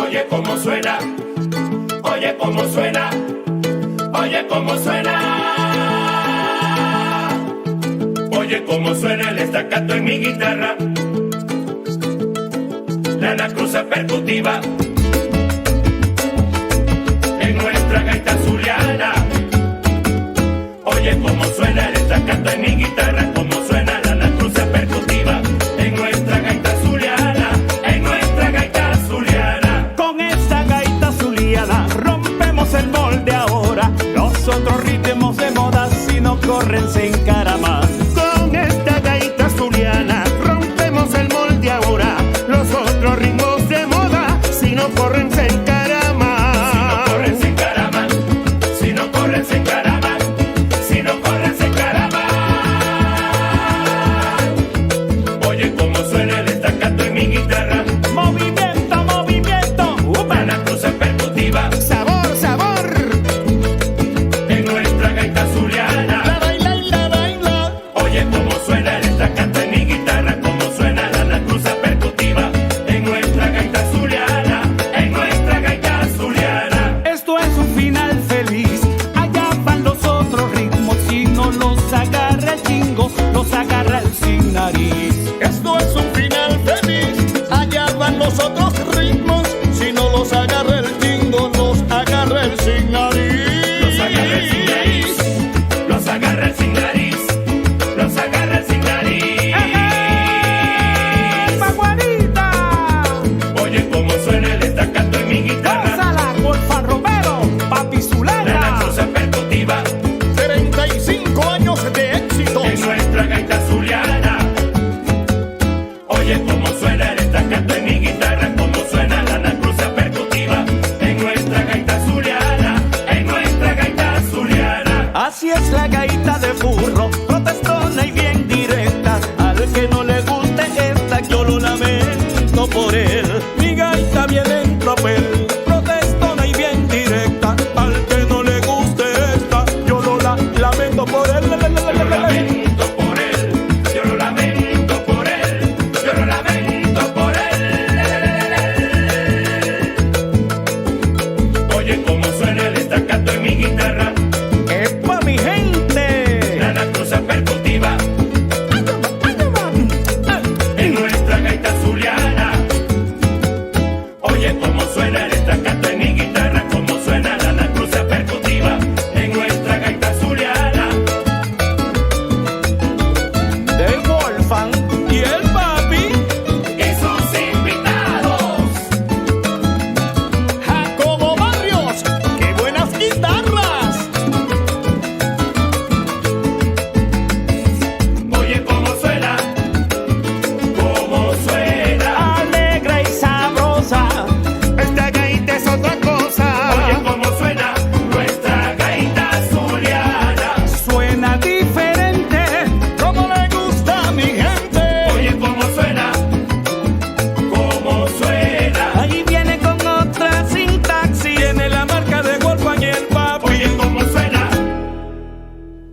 Oye cómo suena, oye cómo suena, oye cómo suena. Oye cómo suena el estacato en mi guitarra, la anacruza percutiva en nuestra gaita zuliana. Oye cómo suena el estacato en mi guitarra, cómo suena la anacruza percutiva en nuestra gaita zuliana, en nuestra gaita zuliana. Con esta gaita zuliana rompemos el molde ahora. Los otros ritmos de moda si no corren se encaraman. Con esta gaita zuliana rompemos el molde ahora. Los otros ritmos de moda si no corren se encaraman. Si no corren se encaraman, si no corren se encaraman, si no corren se encaraman. Oye cómo suena el estacato en mi guitarra, Movimiento, movimiento, la anacruza percutiva Sabor, sabor. en nuestra gaita zuliana. La baila y la baila. Oye cómo suena el estacato en mi guitarra, cómo suena la anacruza percutiva en nuestra gaita zuliana, en nuestra gaita zuliana. Esto es un final feliz. Allá van los otros ritmos. Si no los agarra el chingo, los agarra el sin nariz. Esto es un final feliz. Allá van los otros ritmos. Si no los agarra el chingo, los agarra el sin nariz. Los agarra el sin nariz, los agarra el sin nariz, los agarra el sin nariz. ¡Paguarita! Oye cómo suena el estacato en mi guitarra, ¡Gózala, Wolfan Romero, Papi la Zulana! anacruza percutiva 35 años de éxito. en nuestra gaita zuliana. Oye cómo suena el estacato en mi guitarra, cómo suena la anacruza percutiva en nuestra gaita zuliana, en nuestra gaita zuliana. Así es la gaita de burro, protestona y bien directa. Al que no le